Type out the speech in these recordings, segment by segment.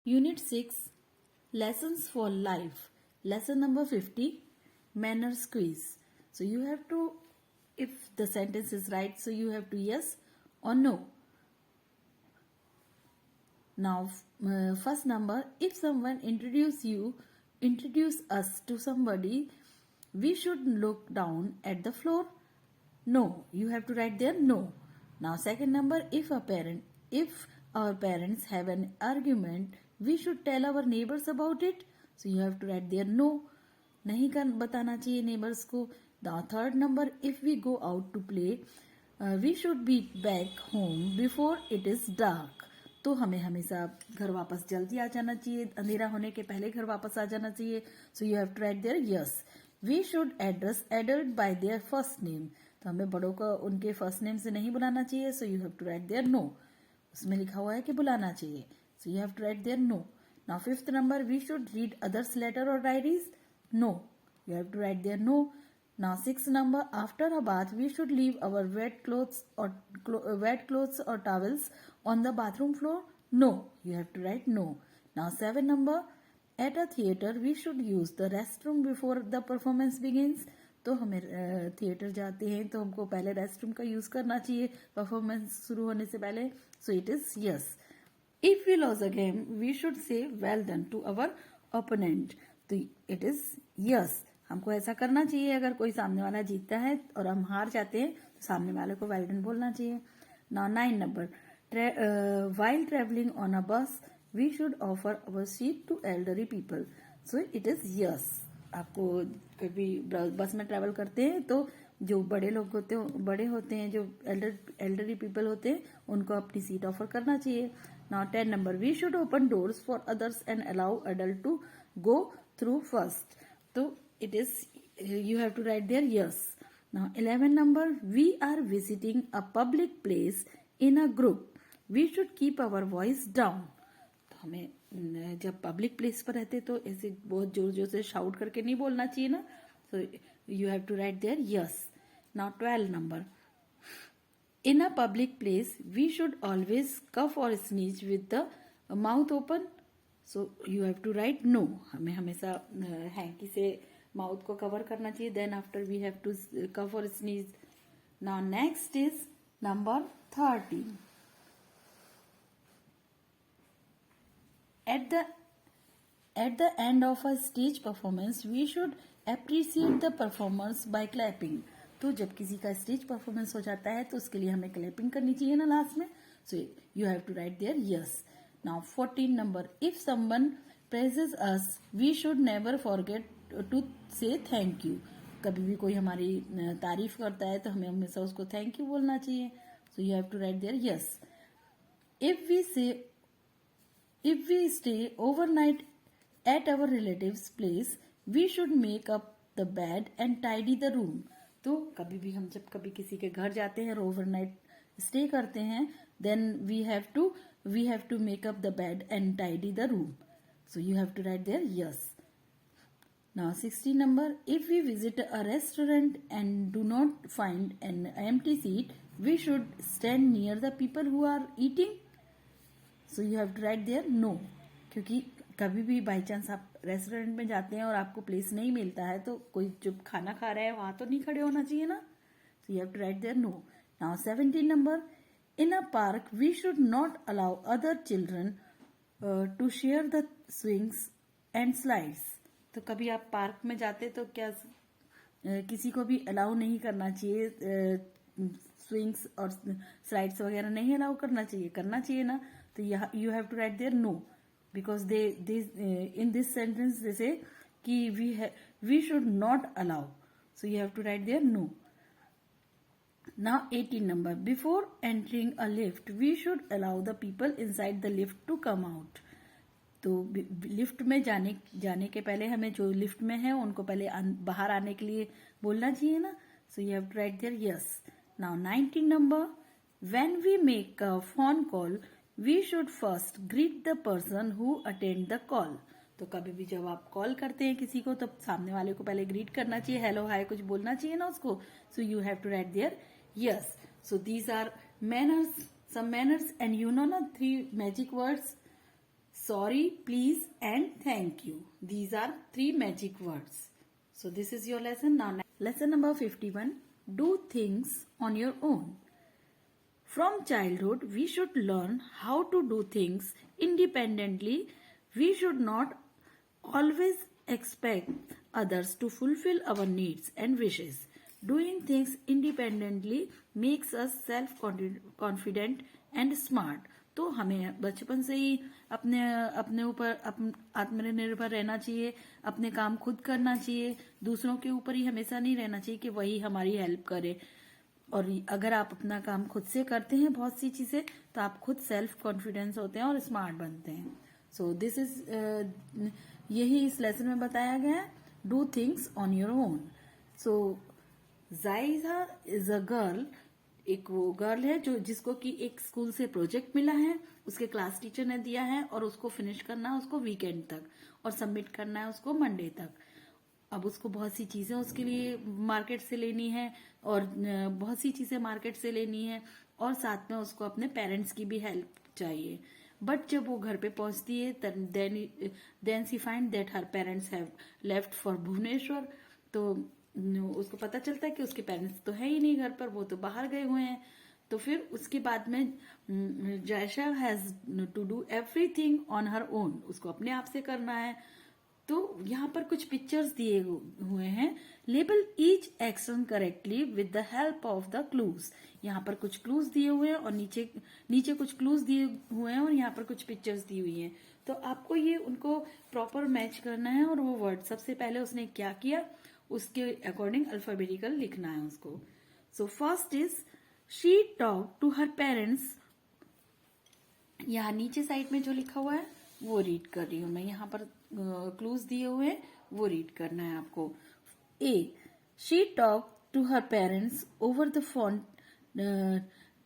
Unit 6 Lessons for Life. Lesson number 50 Manners Quiz. So you have to, if the sentence is right, so you have to yes or no. Now, first number, if someone introduce us to somebody, we should look down at the floor. No, you have to write there no. Now, second number, if our parents have an argument, we should tell our neighbors about it. So you have to write there no. नहीं कर बताना चाहिए neighbors को. Now, third number, if we go out to play, we should be back home before it is dark. तो हमें हमेशा घर वापस जल्दी आ जाना चाहिए, अंधेरा होने के पहले घर वापस आ जाना चाहिए. So you have to write there yes. We should address adult by their first name. तो हमें बड़ों को उनके फर्स्ट नेम से नहीं बुलाना चाहिए. So you have to write there no. उसमें लिखा हुआ है कि बुलाना चाहिए. So you have to write there no. Now fifth number, we should read others letter और diaries. No, you have to write there no. Now sixth number, after a bath we should leave our wet clothes or towels on the bathroom floor. No, you have to write no. Now seven number, at a theater we should use the restroom before the performance begins. तो हमें theatre जाते हैं तो हमको पहले restroom का use करना चाहिए परफॉर्मेंस शुरू होने से पहले. So it is yes. If we loss a game we should say well done to our opponent. तो इट इज यस. हमको ऐसा करना चाहिए. अगर कोई सामने वाला जीतता है और हम हार जाते हैं तो सामने वाले को वेल डन बोलना चाहिए. Now 9 number, while traveling on a bus we should offer our seat to elderly people. So it is yes. आपको कभी बस में ट्रेवल करते हैं तो जो बड़े लोग बड़े होते हैं, जो एल्डरली पीपल होते हैं, उनको अपनी सीट ऑफर करना चाहिए. Now 10 number, we should open doors for others and allow adult to go through first. तो it is, you have to write there yes. Now 11 number, we are visiting a public place in a group. We should keep our voice down. तो हमें जब public place पर रहते तो ऐसे बहुत जोर जोर से शाउट करके नहीं बोलना चाहिए ना. So you have to write there yes. Now 12 number, in a public place we should always cough or sneeze with the mouth open. So you have to write no. हमें हमेशा हैंकी से mouth को cover करना चाहिए. Then after we have to cough और sneeze. Now next is number 13. At the end of a stage performance, we should appreciate the performers by clapping. तो जब किसी का स्टेज परफॉर्मेंस हो जाता है तो उसके लिए हमें क्लैपिंग करनी चाहिए ना लास्ट में. So you have to write there yes. Now 14 number, if someone praises us, we should never forget to say thank you. कभी भी कोई हमारी तारीफ करता है तो हमें हमेशा उसको थैंक यू बोलना चाहिए. So you have to write there yes. If we stay overnight at our relative's place, we should make up the bed and tidy the room. तो कभी भी हम जब कभी किसी के घर जाते हैं और ओवरनाइट स्टे करते हैं, then we have to make up the bed and tidy the room. So you have to write there yes. Now 16 number, if we visit a restaurant and do not find an empty seat, we should stand near the people who are eating. So you have to write there no. क्योंकि कभी भी by chance आप restaurant में जाते हैं और आपको place नहीं मिलता है तो कोई जो खाना खा रहा है वहां तो नहीं खड़े होना चाहिए ना. So you have to write there no. Now 17 number, in a park we should not allow other children to share the swings and slides. तो कभी आप पार्क में जाते तो क्या किसी को भी अलाउ नहीं करना चाहिए, स्विंग्स और स्लाइड्स वगैरह नहीं अलाउ करना चाहिए ना. तो you have to write there no, because they in this sentence they say कि we should not allow. So you have to write there no. Now 18 number, before entering a lift we should allow the people inside the lift to come out. तो lift में जाने के पहले हमें जो lift में है उनको पहले बाहर आने के लिए बोलना चाहिए ना. So you have to write there yes. Now 19 number, when we make a phone call we should first greet the person who attend the call. तो कभी भी जब आप कॉल करते हैं किसी को तो सामने वाले को पहले ग्रीट करना चाहिए, हेलो हाय कुछ बोलना चाहिए ना उसको. So you have to write there yes. So these are manners, some manners, and you know na 3 magic words. Sorry, please, and thank you. These are 3 magic words. So this is your lesson. Now lesson number 51. Do things on your own. From childhood, we should learn how to do things independently. We should not always expect others to fulfill our needs and wishes. Doing things independently makes us self-confident and smart. तो हमें बचपन से ही अपने अपने ऊपर आत्मनिर्भर रहना चाहिए, अपने काम खुद करना चाहिए, दूसरों के ऊपर ही हमेशा नहीं रहना चाहिए कि वही हमारी हेल्प करे। और अगर आप अपना काम खुद से करते हैं बहुत सी चीजें, तो आप खुद सेल्फ कॉन्फिडेंस होते हैं और स्मार्ट बनते हैं। सो दिस इज यही इस लेसन में बताया गया है, do things on your own. So Jaisha is a girl, एक वो गर्ल है जो जिसको कि एक स्कूल से प्रोजेक्ट मिला है, उसके क्लास टीचर ने दिया है और उसको फिनिश करना है उसको वीकेंड तक और सबमिट करना है उसको मंडे तक। अब उसको बहुत सी चीजें उसके लिए मार्केट से लेनी है और बहुत सी चीजें मार्केट से लेनी है और साथ में उसको अपने पेरेंट्स की भी हेल्प चाहिए। बट जब वो घर पे पहुंचती है then she find that her parents have left for Bhubaneswar. तो उसको पता चलता है कि उसके पेरेंट्स तो है ही नहीं घर पर, वो तो बाहर गए हुए हैं। तो फिर उसके बाद में Jaisha has to do everything on her own, उसको अपने आप से करना है। तो यहाँ पर कुछ पिक्चर्स दिए हुए हैं, label each action correctly with the help of the clues. यहाँ पर कुछ क्लूज दिए हुए हैं और नीचे नीचे कुछ क्लूज दिए हुए हैं और यहाँ पर कुछ पिक्चर्स दी हुई हैं। तो आपको ये उनको प्रॉपर मैच करना है और वो वर्ड सबसे पहले उसने क्या किया उसके अकॉर्डिंग अल्फाबेटिकल लिखना है उसको। So first is she talk to her parents. यहाँ नीचे साइड में जो लिखा हुआ है वो रीड कर रही हूं मैं, यहाँ पर क्लूज दिए हुए हैं वो रीड करना है आपको। A, she talk to her parents over the phone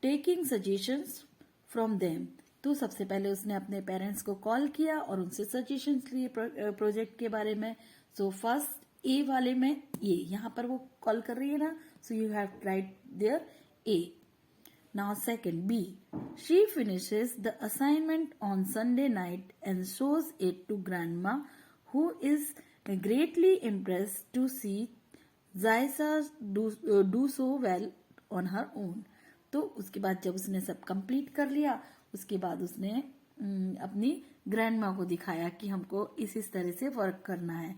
taking suggestions from them. तो सबसे पहले उसने अपने पेरेंट्स को कॉल किया और उनसे सजेशंस लिए प्रोजेक्ट के बारे में। सो फर्स्ट ए वाले में ये यहाँ पर वो कॉल कर रही है ना, so you have write there A. Now second, B. She finishes the assignment on Sunday night and shows it to grandma, who is greatly impressed to see Zaisa do so well on her own. तो उसके बाद जब उसने सब complete कर लिया, उसके बाद उसने अपनी ग्रैंडमा को दिखाया कि हमको इस तरह से वर्क करना है,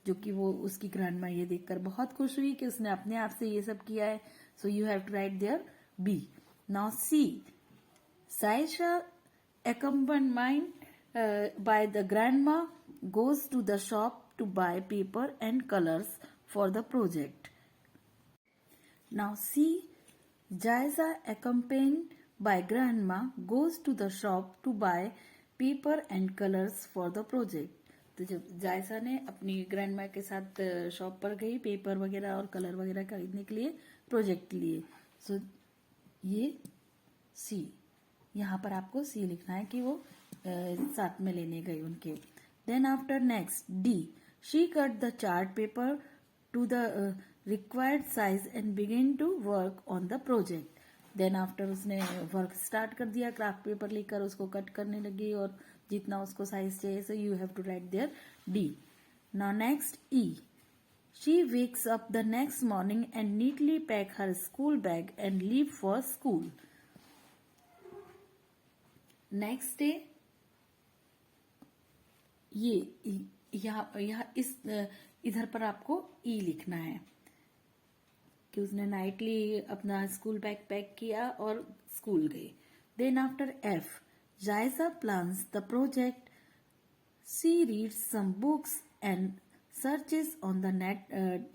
जो कि वो उसकी ग्रैंडमा ये देखकर बहुत खुश हुई कि उसने अपने आप से ये सब किया है। So you have to write there B. Now C. Saisha, accompanied by the grandma, goes to the shop to buy paper and colors for the project. Now C. Jaisa, accompanied by grandma, goes to the shop to buy paper and colors for the project. तो जब जायसा ने अपनी grandma के साथ shop पर गई paper वगैरह और कलर वगैरह खरीदने के लिए प्रोजेक्ट के लिए। सो ये सी, यहाँ पर आपको सी लिखना है कि वो साथ में लेने गई उनके। Then after next D, she cut the chart paper to the required size and begin to work on the project. Then after उसने वर्क स्टार्ट कर दिया, क्राफ्ट पेपर लेकर उसको कट करने लगी और जितना उसको साइज चाहिए। So you have to write there D. Now next E, she wakes up the next morning and neatly pack her school bag and leave for school. Next day, ये यहाँ इस इधर पर आपको ई लिखना है कि उसने नाइटली अपना स्कूल बैग पैक किया और स्कूल गए। Then after F, Jaisha plans the project, she reads some books and searches on the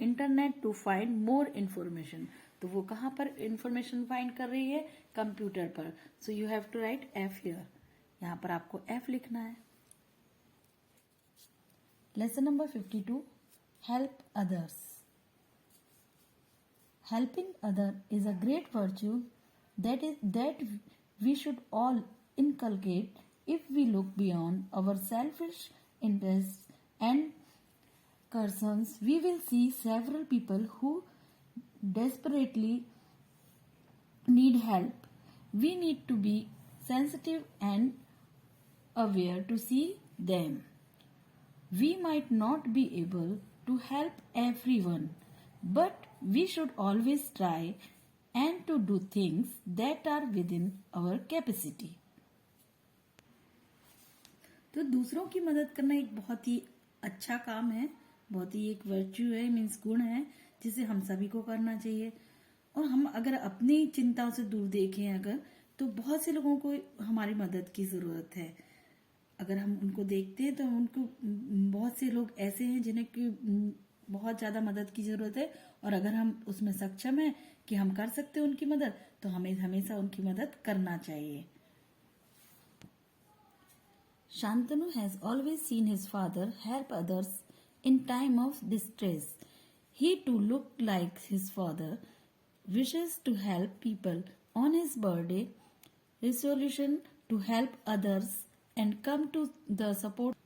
internet to find more information. तो वो कहाँ पर इंफॉर्मेशन फाइंड कर रही है? कंप्यूटर पर। So you have to write F here, यहाँ पर आपको एफ लिखना है। Lesson number 52, help others. Helping other is a great virtue that we should all inculcate. If we look beyond our selfish interests and concerns, we will see several people who desperately need help. We need to be sensitive and aware to see them. We might not be able to help everyone, but we should always try and to do things that are within our capacity. तो दूसरों की मदद करना एक बहुत ही अच्छा काम है, बहुत ही एक वर्च्यू है, मीन्स गुण है, जिसे हम सभी को करना चाहिए. और हम अगर अपनी चिंताओं से दूर देखें अगर, तो बहुत से लोगों को हमारी मदद की जरूरत है. अगर हम उनको देखते हैं तो उनको बहुत से लोग ऐसे हैं जिन्हें की बहुत ज्यादा मदद की जरूरत है, और अगर हम उसमें सक्षम हैं कि हम कर सकते हैं उनकी मदद, तो हमें हमेशा उनकी मदद करना चाहिए. Shantanu has always seen his father help others in time of distress. He too looked like his father, wishes to help people on his birthday, resolution to help others and come to the support.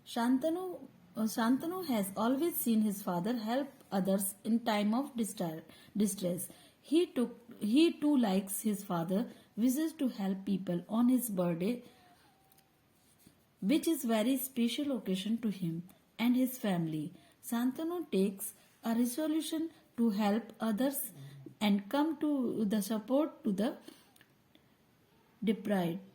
Shantanu has always seen his father help others in time of distress. He too likes his father, wishes to help people on his birthday, which is very special occasion to him and his family. Shantanu takes a resolution to help others and come to the support to the deprived.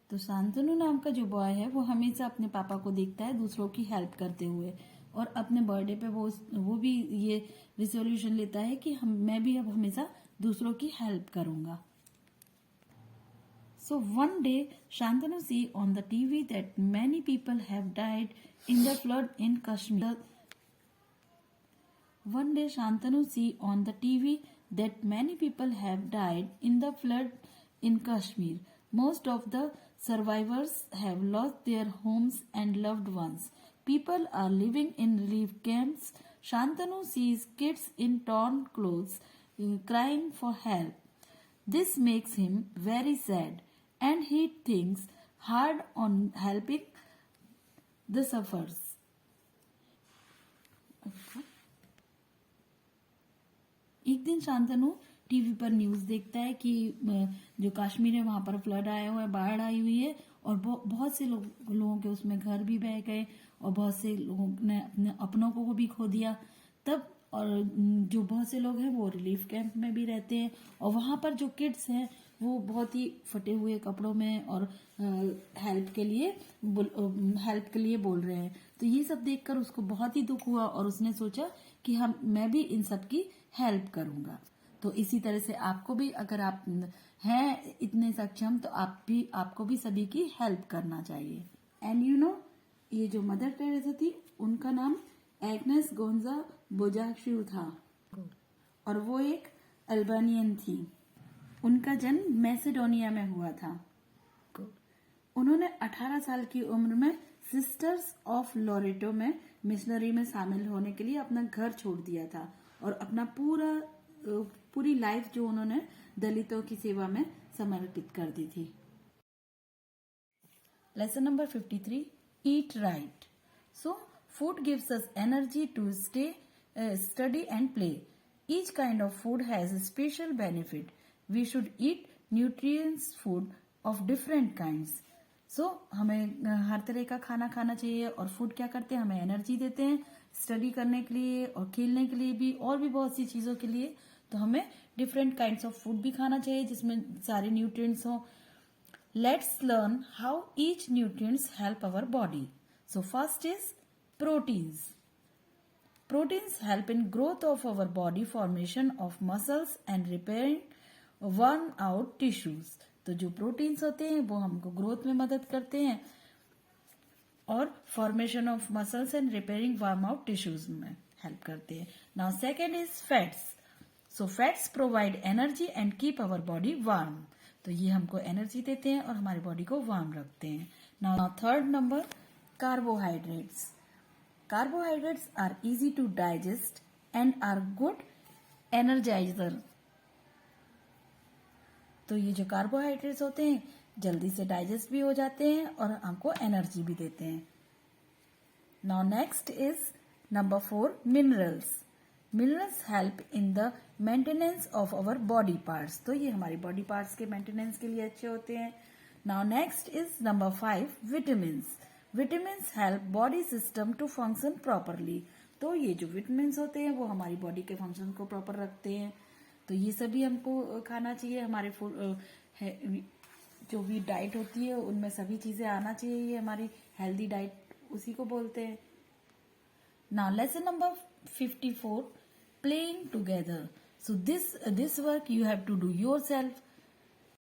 तो शांतनु नाम का जो boy है वो हमेशा अपने पापा को देखता है दूसरों की हेल्प करते हुए, और अपने बर्थडे पे वो भी ये रिजोल्यूशन लेता है कि मैं भी अब हमेशा दूसरों की हेल्प करूंगा. So one day Shantanu see on the TV that many people have died in the flood in Kashmir. One day Shantanu see on the TV that many people have died in the flood in Kashmir. Most of the survivors have lost their homes and loved ones. People are living in relief camps. Shantanu sees kids in torn clothes crying for help. This makes him very sad, and he thinks hard on helping the sufferers. एक दिन Shantanu TV पर news देखता है कि जो कश्मीर है वहां पर फ्लड आया हुआ है, बाढ़ आई हुई है, और बहुत से लोगों के उसमें घर भी बह गए, और बहुत से लोगों ने अपने अपनों को भी खो दिया. तब और जो बहुत से लोग हैं वो रिलीफ कैंप में भी रहते हैं, और वहां पर जो किड्स हैं वो बहुत ही फटे हुए कपड़ों में और हेल्प के लिए बोल रहे हैं. तो ये सब देखकर उसको बहुत ही दुख हुआ, और उसने सोचा कि मैं भी इन सब की हेल्प करूंगा. तो इसी तरह से आपको भी, अगर आप हैं इतने सक्षम, तो आपको भी सभी की हेल्प करना चाहिए. एंड यू नो, ये जो मदर टेरेसा थी उनका नाम एग्नेस गोंजा बोजाशू था, और वो एक अल्बानियन थी. उनका जन्म मैसेडोनिया में हुआ था. उन्होंने 18 साल की उम्र में सिस्टर्स ऑफ लोरेटो में मिशनरी में शामिल होने के लिए अपना घर छोड़ दिया था, और अपना पूरी लाइफ जो उन्होंने दलितों की सेवा में समर्पित कर दी थी. Lesson number 53, eat right. So food gives us energy to study and play. Each kind of food has a special benefit. We should eat nutritious food of different kinds. So हमें हर तरह का खाना खाना चाहिए, और फूड क्या करते हैं, हमें एनर्जी देते हैं स्टडी करने के लिए और खेलने के लिए भी, और भी बहुत सी चीजों के लिए. तो हमें डिफरेंट काइंड्स ऑफ फूड भी खाना चाहिए जिसमें सारे न्यूट्रिएंट्स हो. Let's learn how each nutrients help our body. So first is proteins. Proteins help in growth of our body, formation of muscles and repairing worn out tissues. तो जो proteins होते हैं वो हमको ग्रोथ में मदद करते हैं, और formation of muscles and repairing worn out tissues में हेल्प करते हैं. Now second is fats. So fats provide energy and keep our body warm. तो ये हमको एनर्जी देते हैं और हमारी बॉडी को वार्म रखते हैं. Now third number, carbohydrates. Carbohydrates are easy to digest and are good energizer. तो ये जो कार्बोहाइड्रेट्स होते हैं जल्दी से डाइजेस्ट भी हो जाते हैं और हमको एनर्जी भी देते हैं. Now next is number 4, minerals. Minerals help in the maintenance of our body parts, तो ये हमारी बॉडी पार्ट्स के मेंटेनेंस के लिए अच्छे होते हैं. Now next is number 5, vitamins. Vitamins help body system to function properly. तो ये जो विटामिन्स होते हैं वो हमारी बॉडी के फंक्शन को प्रॉपर रखते हैं. तो ये सभी हमको खाना चाहिए. हमारे फूड जो भी डाइट होती है उनमें सभी चीजें आना चाहिए. ये हमारी हेल्दी डाइट उसी को बोलते हैं. Now lesson number 54, playing together. So this work you have to do yourself.